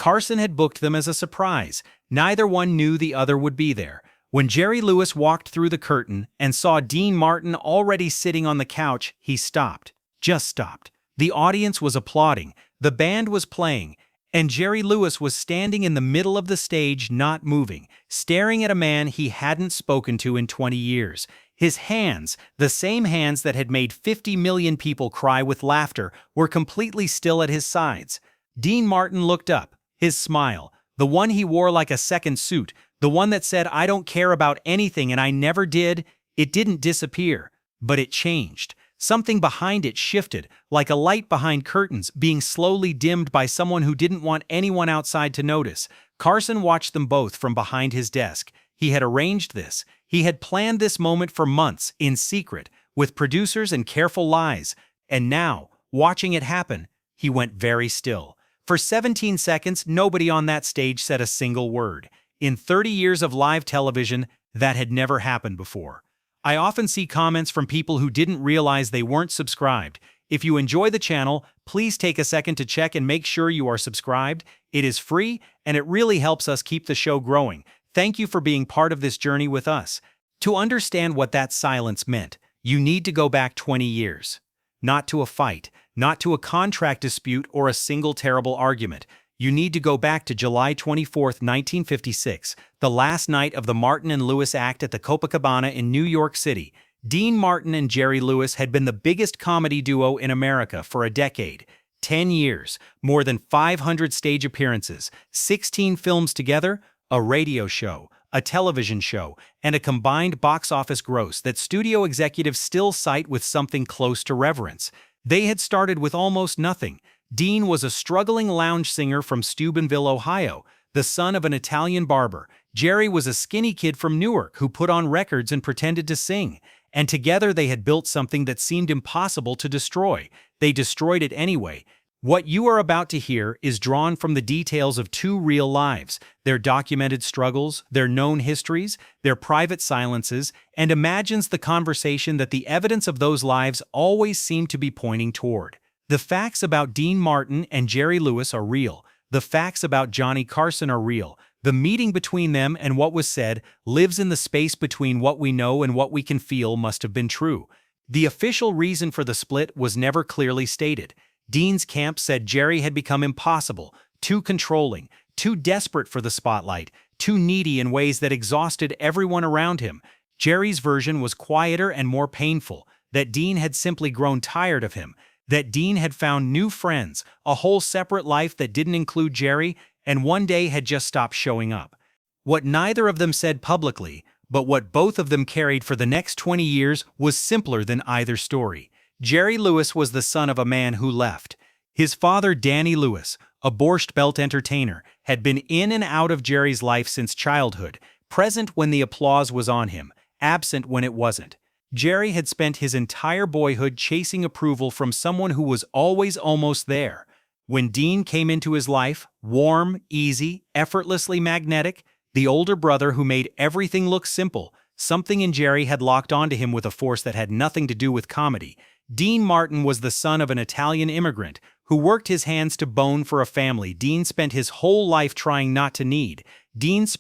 Carson had booked them as a surprise. Neither one knew the other would be there. When Jerry Lewis walked through the curtain and saw Dean Martin already sitting on the couch, he stopped. Just stopped. The audience was applauding, the band was playing, and Jerry Lewis was standing in the middle of the stage, not moving, staring at a man he hadn't spoken to in 20 years. His hands, the same hands that had made 50 million people cry with laughter, were completely still at his sides. Dean Martin looked up, his smile, the one he wore like a second suit, the one that said, "I don't care about anything and I never did," it didn't disappear, but it changed. Something behind it shifted, like a light behind curtains, being slowly dimmed by someone who didn't want anyone outside to notice. Carson watched them both from behind his desk. He had arranged this. He had planned this moment for months, in secret, with producers and careful lies. And now, watching it happen, he went very still. For 17 seconds, nobody on that stage said a single word. In 30 years of live television, that had never happened before. I often see comments from people who didn't realize they weren't subscribed. If you enjoy the channel, please take a second to check and make sure you are subscribed. It is free, and it really helps us keep the show growing. Thank you for being part of this journey with us. To understand what that silence meant, you need to go back 20 years. Not to a fight, not to a contract dispute or a single terrible argument. You need to go back to July 24, 1956, the last night of the Martin and Lewis act at the Copacabana in New York City. Dean Martin and Jerry Lewis had been the biggest comedy duo in America for a decade. 10 years, more than 500 stage appearances, 16 films together, a radio show, a television show, and a combined box office gross that studio executives still cite with something close to reverence. They had started with almost nothing. Dean was a struggling lounge singer from Steubenville, Ohio, the son of an Italian barber. Jerry was a skinny kid from Newark who put on records and pretended to sing. And together they had built something that seemed impossible to destroy. They destroyed it anyway. What you are about to hear is drawn from the details of two real lives, their documented struggles, their known histories, their private silences, and imagines the conversation that the evidence of those lives always seemed to be pointing toward. The facts about Dean Martin and Jerry Lewis are real. The facts about Johnny Carson are real. The meeting between them and what was said lives in the space between what we know and what we can feel must have been true. The official reason for the split was never clearly stated. Dean's camp said Jerry had become impossible, too controlling, too desperate for the spotlight, too needy in ways that exhausted everyone around him. Jerry's version was quieter and more painful, that Dean had simply grown tired of him, that Dean had found new friends, a whole separate life that didn't include Jerry, and one day had just stopped showing up. What neither of them said publicly, but what both of them carried for the next 20 years was simpler than either story. Jerry Lewis was the son of a man who left. His father, Danny Lewis, a Borscht Belt entertainer, had been in and out of Jerry's life since childhood, present when the applause was on him, absent when it wasn't. Jerry had spent his entire boyhood chasing approval from someone who was always almost there. When Dean came into his life, warm, easy, effortlessly magnetic, the older brother who made everything look simple, something in Jerry had locked onto him with a force that had nothing to do with comedy. Dean Martin was the son of an Italian immigrant who worked his hands to bone for a family Dean spent his whole life trying not to need. Dean's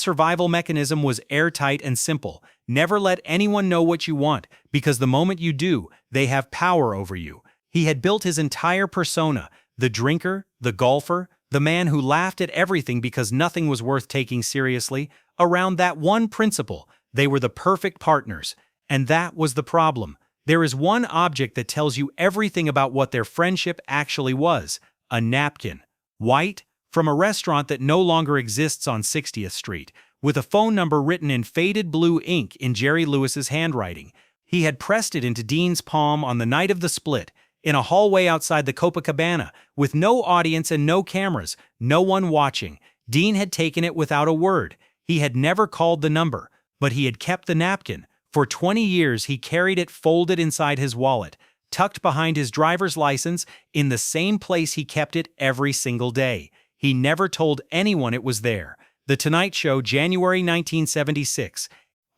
survival mechanism was airtight and simple. Never let anyone know what you want, because the moment you do, they have power over you. He had built his entire persona, the drinker, the golfer, the man who laughed at everything because nothing was worth taking seriously, around that one principle. They were the perfect partners. And that was the problem. There is one object that tells you everything about what their friendship actually was: a napkin. White, from a restaurant that no longer exists on 60th Street, with a phone number written in faded blue ink in Jerry Lewis's handwriting. He had pressed it into Dean's palm on the night of the split, in a hallway outside the Copacabana, with no audience and no cameras, no one watching. Dean had taken it without a word. He had never called the number, but he had kept the napkin. For 20 years, he carried it folded inside his wallet, tucked behind his driver's license, in the same place he kept it every single day. He never told anyone it was there. The Tonight Show, January 1976.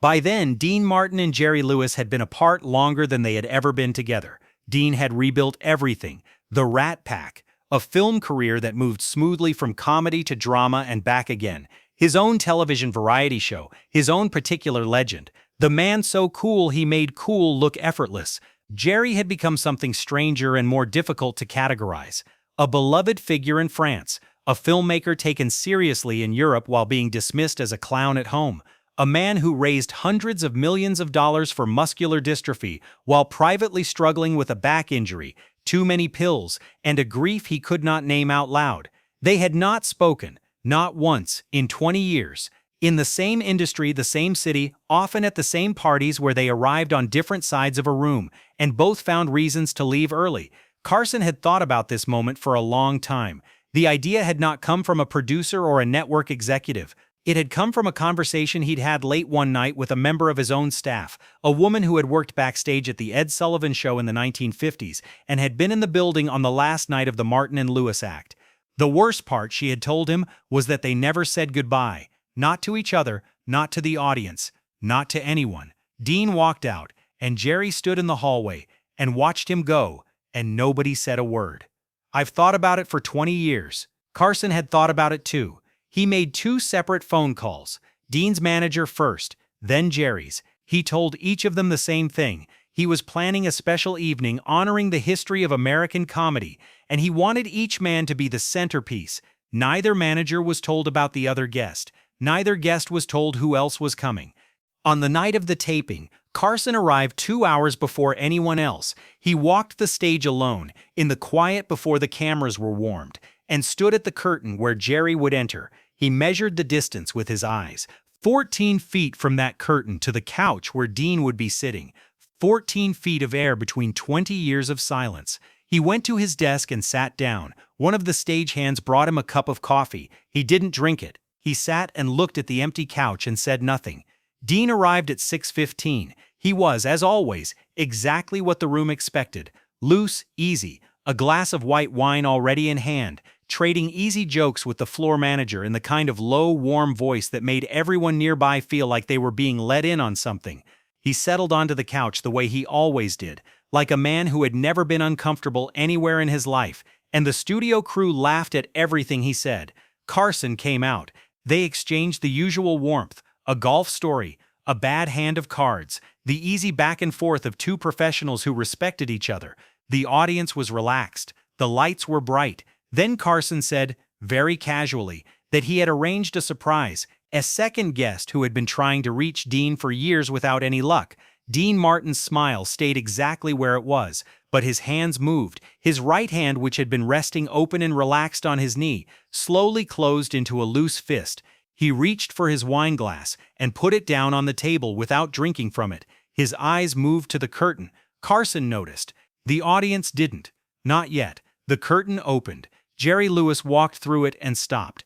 By then, Dean Martin and Jerry Lewis had been apart longer than they had ever been together. Dean had rebuilt everything: the Rat Pack, A film career that moved smoothly from comedy to drama and back again. His own television variety show, his own particular legend. The man so cool he made cool look effortless. Jerry had become something stranger and more difficult to categorize. A beloved figure in France, a filmmaker taken seriously in Europe while being dismissed as a clown at home. A man who raised hundreds of millions of dollars for muscular dystrophy while privately struggling with a back injury, too many pills, and a grief he could not name out loud. They had not spoken, not once, in 20 years. In the same industry, the same city, often at the same parties where they arrived on different sides of a room, and both found reasons to leave early. Carson had thought about this moment for a long time. The idea had not come from a producer or a network executive. It had come from a conversation he'd had late one night with a member of his own staff, a woman who had worked backstage at the Ed Sullivan Show in the 1950s and had been in the building on the last night of the Martin and Lewis act. The worst part, she had told him, was that they never said goodbye. Not to each other, not to the audience, not to anyone. Dean walked out, and Jerry stood in the hallway and watched him go, and nobody said a word. I've thought about it for 20 years. Carson had thought about it too. He made 2 separate phone calls, Dean's manager first, then Jerry's. He told each of them the same thing. He was planning a special evening honoring the history of American comedy, and he wanted each man to be the centerpiece. Neither manager was told about the other guest. Neither guest was told who else was coming. On the night of the taping, Carson arrived 2 hours before anyone else. He walked the stage alone, in the quiet before the cameras were warmed, and stood at the curtain where Jerry would enter. He measured the distance with his eyes. 14 feet from that curtain to the couch where Dean would be sitting. 14 feet of air between 20 years of silence. He went to his desk and sat down. One of the stagehands brought him a cup of coffee. He didn't drink it. He sat and looked at the empty couch and said nothing. Dean arrived at 6:15. He was, as always, exactly what the room expected. Loose, easy, a glass of white wine already in hand, trading easy jokes with the floor manager in the kind of low, warm voice that made everyone nearby feel like they were being let in on something. He settled onto the couch the way he always did, like a man who had never been uncomfortable anywhere in his life, and the studio crew laughed at everything he said. Carson came out. They exchanged the usual warmth, a golf story, a bad hand of cards, the easy back and forth of 2 professionals who respected each other. The audience was relaxed. The lights were bright. Then Carson said, very casually, that he had arranged a surprise, a second guest who had been trying to reach Dean for years without any luck. Dean Martin's smile stayed exactly where it was, but his hands moved. His right hand, which had been resting open and relaxed on his knee, slowly closed into a loose fist. He reached for his wine glass and put it down on the table without drinking from it. His eyes moved to the curtain. Carson noticed. The audience didn't. Not yet. The curtain opened. Jerry Lewis walked through it and stopped.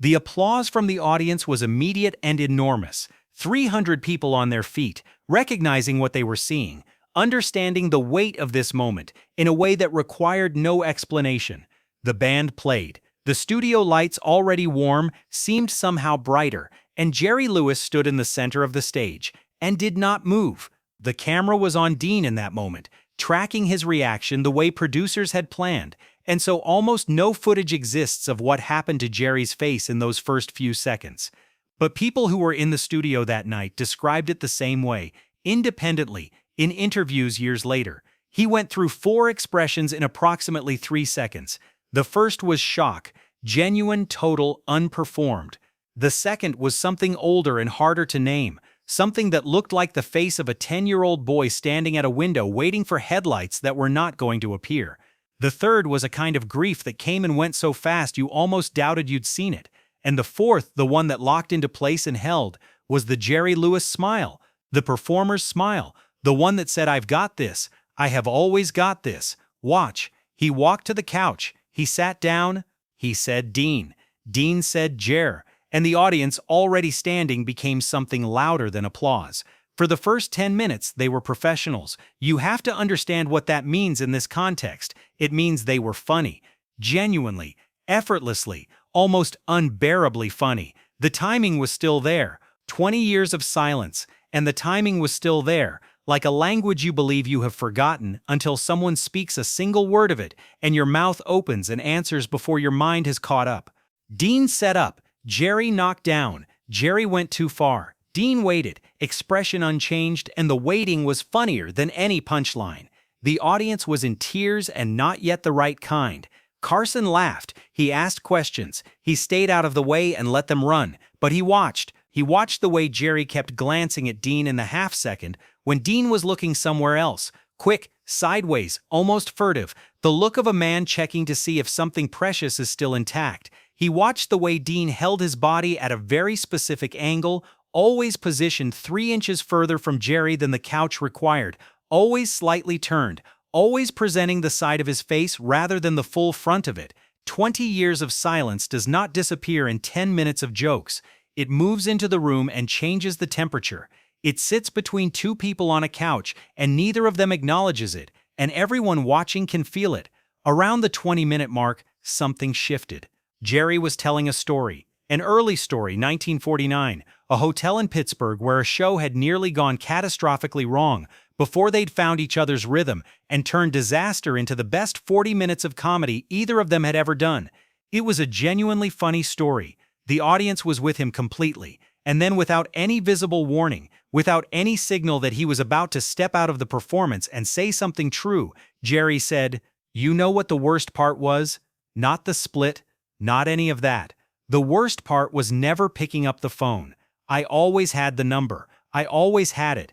The applause from the audience was immediate and enormous. 300 people on their feet, recognizing what they were seeing, understanding the weight of this moment in a way that required no explanation. The band played. The studio lights, already warm, seemed somehow brighter, and Jerry Lewis stood in the center of the stage and did not move. The camera was on Dean in that moment, tracking his reaction the way producers had planned, and so almost no footage exists of what happened to Jerry's face in those first few seconds. But people who were in the studio that night described it the same way, independently, in interviews years later. He went through 4 expressions in approximately 3 seconds. The first was shock, genuine, total, unperformed. The second was something older and harder to name, something that looked like the face of a 10-year-old boy standing at a window waiting for headlights that were not going to appear. The third was a kind of grief that came and went so fast you almost doubted you'd seen it. And the fourth, the one that locked into place and held, was the Jerry Lewis smile, the performer's smile, the one that said, "I've got this. I have always got this. Watch." He walked to the couch. He sat down. He said, "Dean." Dean said, "Jer." And the audience, already standing, became something louder than applause. For the first 10 minutes, they were professionals. You have to understand what that means in this context. It means they were funny. Genuinely, effortlessly, almost unbearably funny. The timing was still there. 20 years of silence, and the timing was still there. like a language you believe you have forgotten until someone speaks a single word of it and your mouth opens and answers before your mind has caught up. Dean set up, Jerry knocked down, Jerry went too far. Dean waited, expression unchanged, and the waiting was funnier than any punchline. The audience was in tears and not yet the right kind. Carson laughed, he asked questions, he stayed out of the way and let them run, but he watched. He watched the way Jerry kept glancing at Dean in the half-second when Dean was looking somewhere else, quick, sideways, almost furtive, the look of a man checking to see if something precious is still intact. He watched the way Dean held his body at a very specific angle, always positioned 3 inches further from Jerry than the couch required, always slightly turned, always presenting the side of his face rather than the full front of it. 20 years of silence does not disappear in 10 minutes of jokes. It moves into the room and changes the temperature. It sits between 2 people on a couch, and neither of them acknowledges it, and everyone watching can feel it. Around the 20-minute mark, something shifted. Jerry was telling a story, an early story, 1949, a hotel in Pittsburgh where a show had nearly gone catastrophically wrong before they'd found each other's rhythm and turned disaster into the best 40 minutes of comedy either of them had ever done. It was a genuinely funny story. The audience was with him completely, and then without any visible warning, without any signal that he was about to step out of the performance and say something true, Jerry said, "You know what the worst part was? Not the split, not any of that. The worst part was never picking up the phone. I always had the number. I always had it."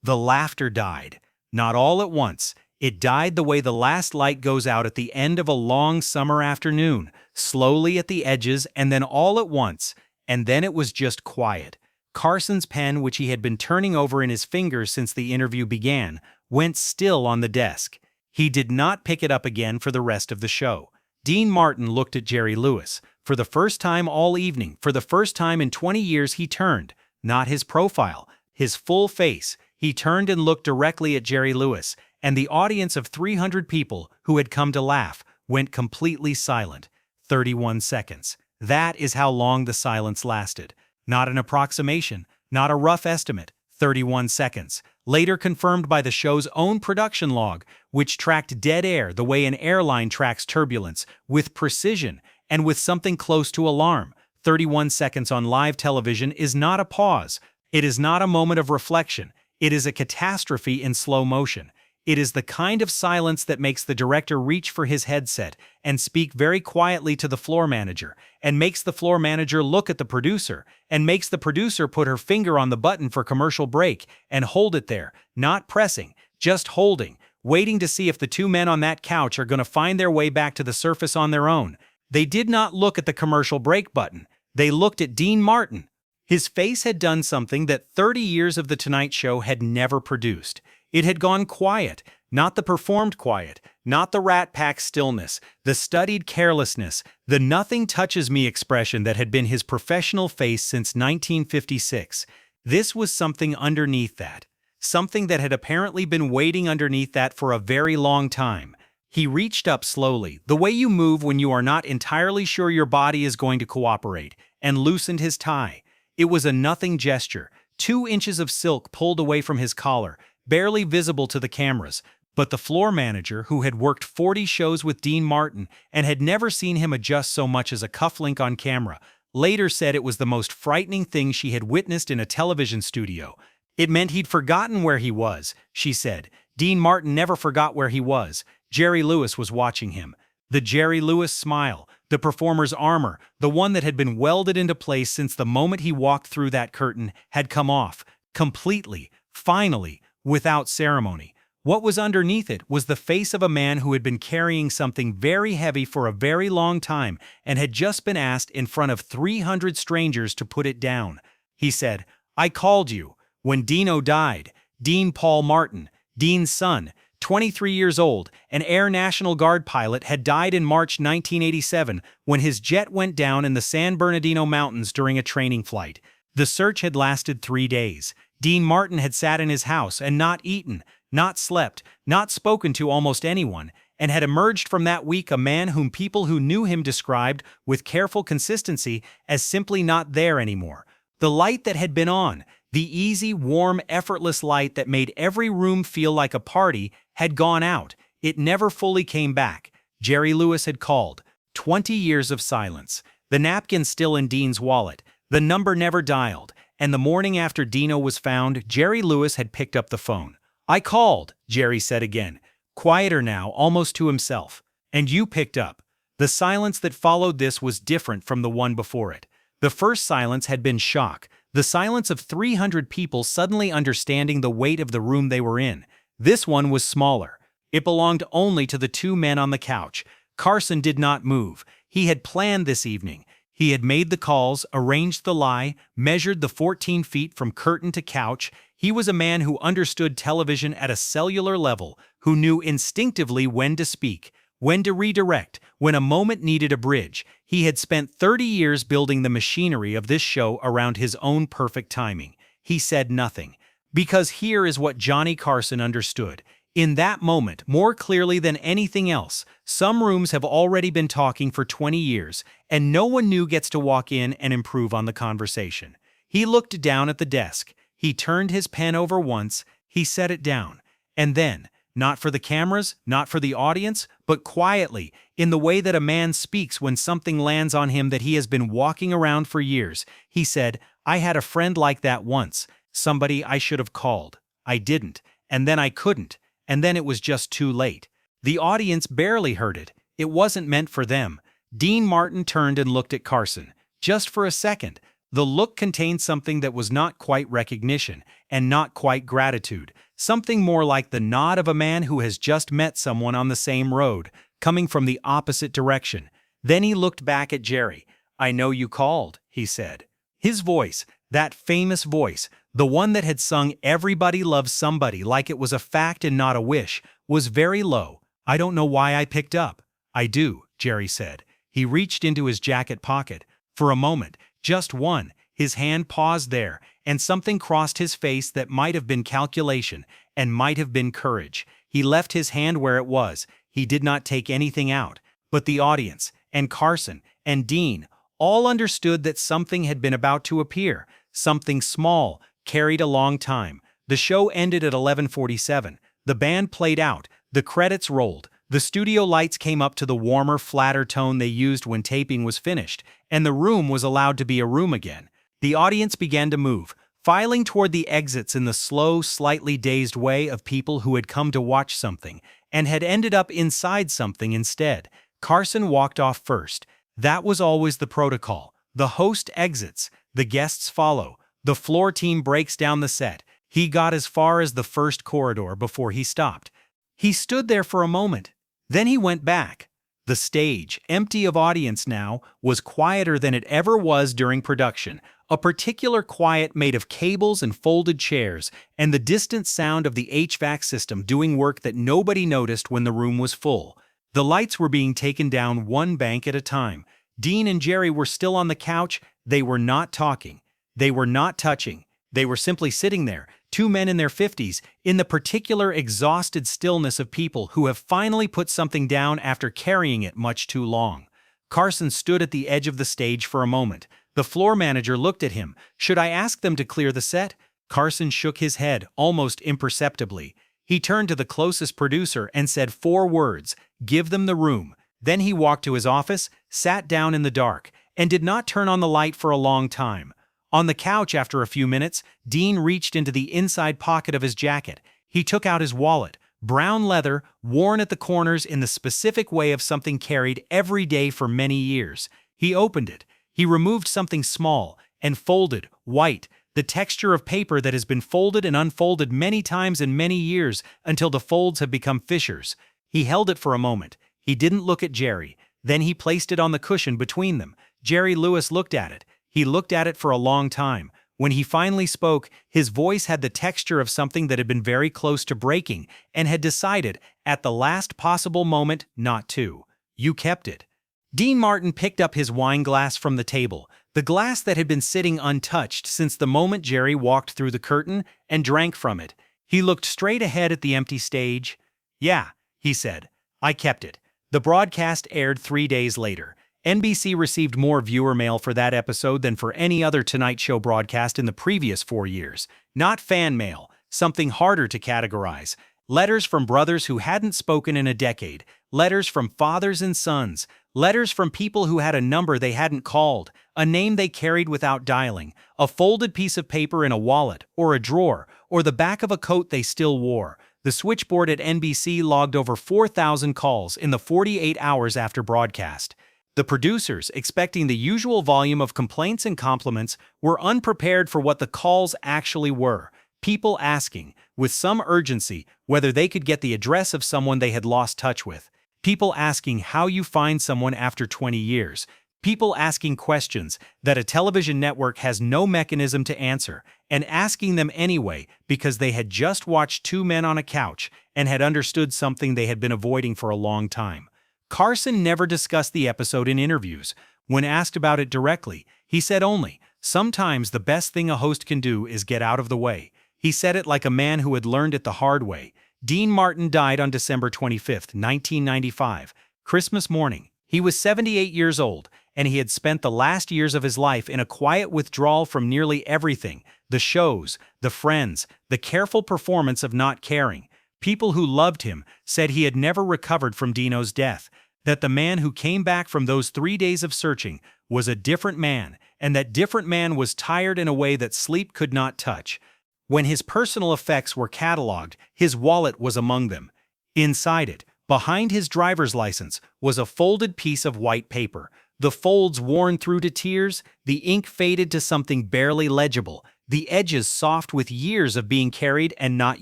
The laughter died. Not all at once. It died the way the last light goes out at the end of a long summer afternoon, slowly at the edges and then all at once, and then it was just quiet. Carson's pen, which he had been turning over in his fingers since the interview began, went still on the desk. He did not pick it up again for the rest of the show. Dean Martin looked at Jerry Lewis. For the first time all evening, for the first time in 20 years, he turned, not his profile, his full face. He turned and looked directly at Jerry Lewis, and the audience of 300 people who had come to laugh went completely silent. 31 seconds. That is how long the silence lasted. Not an approximation, not a rough estimate. 31 seconds. Later confirmed by the show's own production log, which tracked dead air the way an airline tracks turbulence, with precision and with something close to alarm. 31 seconds on live television is not a pause. It is not a moment of reflection. It is a catastrophe in slow motion. It is the kind of silence that makes the director reach for his headset and speak very quietly to the floor manager, and makes the floor manager look at the producer, and makes the producer put her finger on the button for commercial break and hold it there, not pressing, just holding, waiting to see if the 2 men on that couch are going to find their way back to the surface on their own. They did not look at the commercial break button. They looked at Dean Martin. His face had done something that 30 years of The Tonight Show had never produced. It had gone quiet, not the performed quiet, not the Rat Pack stillness, the studied carelessness, the nothing touches me expression that had been his professional face since 1956. This was something underneath that. Something that had apparently been waiting underneath that for a very long time. He reached up slowly, the way you move when you are not entirely sure your body is going to cooperate, and loosened his tie. It was a nothing gesture, 2 inches of silk pulled away from his collar, barely visible to the cameras, but the floor manager, who had worked 40 shows with Dean Martin and had never seen him adjust so much as a cufflink on camera, later said it was the most frightening thing she had witnessed in a television studio. It meant he'd forgotten where he was, she said. Dean Martin never forgot where he was. Jerry Lewis was watching him. The Jerry Lewis smile, the performer's armor, the one that had been welded into place since the moment he walked through that curtain, had come off, completely, finally, without ceremony. What was underneath it was the face of a man who had been carrying something very heavy for a very long time and had just been asked in front of 300 strangers to put it down. He said, "I called you. When Dino died, Dean Paul Martin, Dean's son, 23 years old, an Air National Guard pilot, had died in March 1987 when his jet went down in the San Bernardino Mountains during a training flight. The search had lasted 3 days. Dean Martin had sat in his house and not eaten, not slept, not spoken to almost anyone, and had emerged from that week a man whom people who knew him described, with careful consistency, as simply not there anymore. The light that had been on, The easy, warm, effortless light that made every room feel like a party had gone out. It never fully came back. Jerry Lewis had called. 20 years of silence. The napkin still in Dean's wallet. The number never dialed. And the morning after Dino was found, Jerry Lewis had picked up the phone. "I called," Jerry said again, quieter now, almost to himself. "And you picked up." The silence that followed this was different from the one before it. The first silence had been shock, the silence of 300 people suddenly understanding the weight of the room they were in. This one was smaller. It belonged only to the two men on the couch. Carson did not move. He had planned this evening. He had made the calls, arranged the lie, measured the 14 feet from curtain to couch. He was a man who understood television at a cellular level, who knew instinctively when to speak, when to redirect, when a moment needed a bridge. He had spent 30 years building the machinery of this show around his own perfect timing. He said nothing. Because here is what Johnny Carson understood. In that moment, more clearly than anything else, some rooms have already been talking for 20 years, and no one new gets to walk in and improve on the conversation. He looked down at the desk. He turned his pen over once. He set it down. And then, not for the cameras, not for the audience, but quietly, in the way that a man speaks when something lands on him that he has been walking around for years, he said, "I had a friend like that once, somebody I should have called. I didn't, and then I couldn't. And then it was just too late." The audience barely heard it. It wasn't meant for them. Dean Martin turned and looked at Carson. Just for a second. The look contained something that was not quite recognition, and not quite gratitude. Something more like the nod of a man who has just met someone on the same road, coming from the opposite direction. Then he looked back at Jerry. "I know you called," he said. His voice, that famous voice, the one that had sung "Everybody Loves Somebody" like it was a fact and not a wish, was very low. "I don't know why I picked up." "I do," Jerry said. He reached into his jacket pocket. For a moment, just one, his hand paused there, and something crossed his face that might have been calculation, and might have been courage. He left his hand where it was. He did not take anything out. But the audience, and Carson, and Dean, all understood that something had been about to appear. Something small, carried a long time. The show ended at 11:47. The band played out. The credits rolled. The studio lights came up to the warmer, flatter tone they used when taping was finished, and the room was allowed to be a room again. The audience began to move, filing toward the exits in the slow, slightly dazed way of people who had come to watch something, and had ended up inside something instead. Carson walked off first. That was always the protocol. The host exits. The guests follow. The floor team breaks down the set. He got as far as the first corridor before he stopped. He stood there for a moment. Then he went back. The stage, empty of audience now, was quieter than it ever was during production, a particular quiet made of cables and folded chairs, and the distant sound of the HVAC system doing work that nobody noticed when the room was full. The lights were being taken down one bank at a time. Dean and Jerry were still on the couch. They were not talking. They were not touching. They were simply sitting there, two men in their 50s, in the particular exhausted stillness of people who have finally put something down after carrying it much too long. Carson stood at the edge of the stage for a moment. The floor manager looked at him. "Should I ask them to clear the set?" Carson shook his head, almost imperceptibly. He turned to the closest producer and said 4 words, "Give them the room." Then he walked to his office, sat down in the dark, and did not turn on the light for a long time. On the couch after a few minutes, Dean reached into the inside pocket of his jacket. He took out his wallet, brown leather, worn at the corners in the specific way of something carried every day for many years. He opened it. He removed something small and folded, white, the texture of paper that has been folded and unfolded many times in many years until the folds have become fissures. He held it for a moment. He didn't look at Jerry. Then he placed it on the cushion between them. Jerry Lewis looked at it. He looked at it for a long time. When he finally spoke, his voice had the texture of something that had been very close to breaking and had decided, at the last possible moment, not to. "You kept it." Dean Martin picked up his wine glass from the table, the glass that had been sitting untouched since the moment Jerry walked through the curtain, and drank from it. He looked straight ahead at the empty stage. "Yeah," he said, "I kept it." The broadcast aired 3 days later. NBC received more viewer mail for that episode than for any other Tonight Show broadcast in the previous 4 years. Not fan mail, something harder to categorize. Letters from brothers who hadn't spoken in a decade. Letters from fathers and sons. Letters from people who had a number they hadn't called, a name they carried without dialing, a folded piece of paper in a wallet, or a drawer, or the back of a coat they still wore. The switchboard at NBC logged over 4,000 calls in the 48 hours after broadcast. The producers, expecting the usual volume of complaints and compliments, were unprepared for what the calls actually were. People asking, with some urgency, whether they could get the address of someone they had lost touch with. People asking how you find someone after 20 years. People asking questions that a television network has no mechanism to answer, and asking them anyway because they had just watched two men on a couch and had understood something they had been avoiding for a long time. Carson never discussed the episode in interviews. When asked about it directly, he said only, "Sometimes the best thing a host can do is get out of the way." He said it like a man who had learned it the hard way. Dean Martin died on December 25, 1995, Christmas morning. He was 78 years old, and he had spent the last years of his life in a quiet withdrawal from nearly everything: the shows, the friends, the careful performance of not caring. People who loved him said he had never recovered from Dino's death, that the man who came back from those 3 days of searching was a different man, and that different man was tired in a way that sleep could not touch. When his personal effects were cataloged, his wallet was among them. Inside it, behind his driver's license, was a folded piece of white paper. The folds worn through to tears, the ink faded to something barely legible, the edges soft with years of being carried and not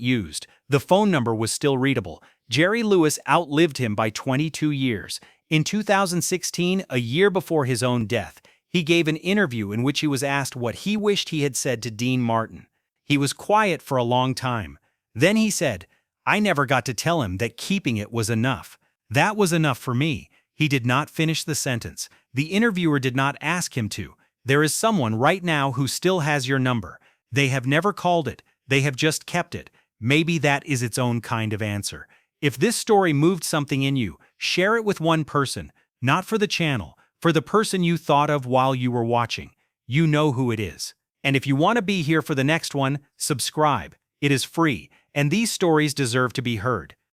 used. The phone number was still readable. Jerry Lewis outlived him by 22 years. In 2016, a year before his own death, he gave an interview in which he was asked what he wished he had said to Dean Martin. He was quiet for a long time. Then he said, "I never got to tell him that keeping it was enough. That was enough for me." He did not finish the sentence. The interviewer did not ask him to. There is someone right now who still has your number. They have never called it. They have just kept it. Maybe that is its own kind of answer. If this story moved something in you, share it with one person, not for the channel, for the person you thought of while you were watching. You know who it is. And if you want to be here for the next one, subscribe. It is free, and these stories deserve to be heard.